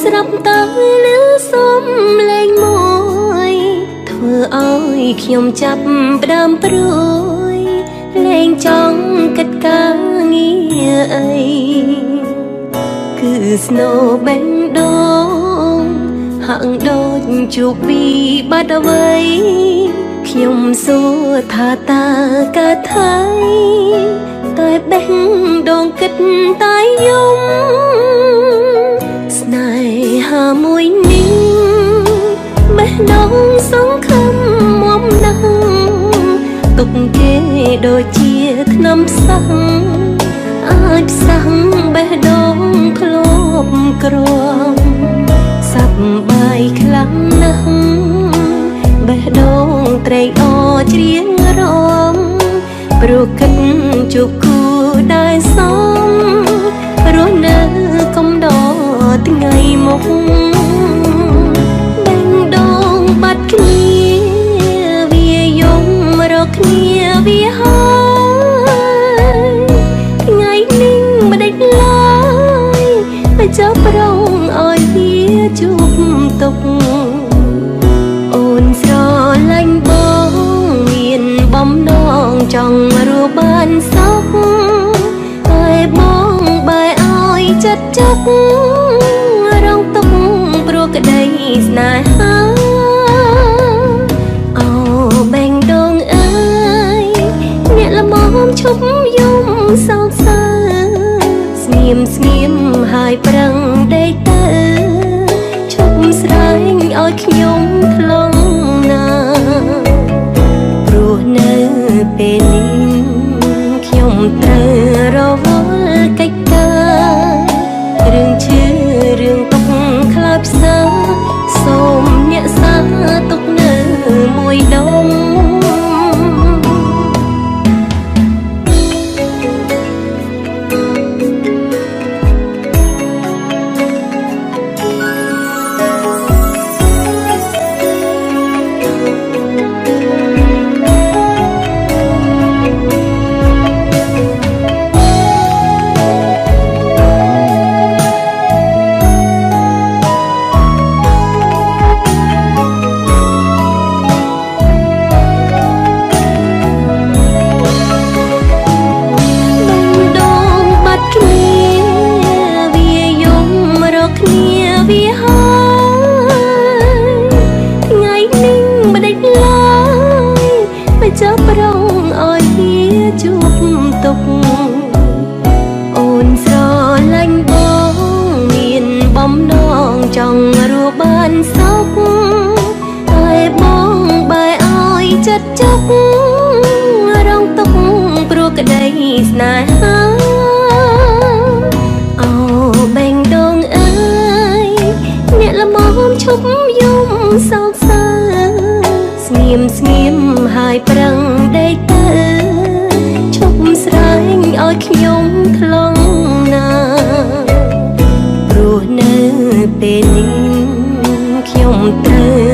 ស្រាប់តើលឺសុំលេងមួយធ្វើឲ្យខ្ញុំចាប់ផ្ដើមព្រួយលេងចង់គិតការងារអីគឺស្នូបេងដូងហាក់ដូចជួបពីបាត់អ្វីខ្ញុំសួរថាតើកើតថៃតែបេះដូងគិតតែយំស្នេហាមួយនេះបេះដូងសង្ឃឹមមុំណាស់ទុកគេដូចជាថ្នាំផ្សះអាចផ្សះបេះដូងធ្លាប់ក្រំសប្បាយខ្លាំងណាស់បេះដូងត្រេកអរច្រៀងរំព្រោះគិតជួបគូដែលសមរស់នៅកំដរថ្ងៃមុខបេះដូងបាត់គ្នាវាយំរកគ្នាវាហើយថ្ងៃនេះមិនដេចឡើយតែចាប់ប្រងឲ្យវាជួបទុកអូនស្រឡាញ់បងមានបំណងចង់រស់បានសុខតែបងបែរឲ្យចិត្តចុករងទុកព្រោះក្តីស្នេហាអូបេងដូងអើយអ្នកល្មមឈប់យំសោកសៅស្ងៀមហើយប្រឹងដេកទៅឈប់ស្រែងឲ្យខ្ញុំថ្លង់ណាព្រោះនៅពេលនេះខ្ញុំត្រូវរវល់កិច្ចការរឿងឈឺរឿងទុកខ្លោចផ្សាសូមអ្នកសាទុកនៅមួយដុំចាប់ប្រងឲ្យវាជួបទុកអូនស្រឡាញ់បងមានបំណងចង់រស់បានសុខតែបងបែរឲ្យចិត្តចុករងទុកព្រោះក្តីស្នេហាអូបេងដូងអើយអ្នកល្មមឈប់យំសោកសៅស្ងៀមហើយប្រឹងដេកទៅឈប់ស្រែងឲ្យខ្ញុំថ្លង់ណាព្រោះនៅពេលនេះខ្ញុំត្រូវ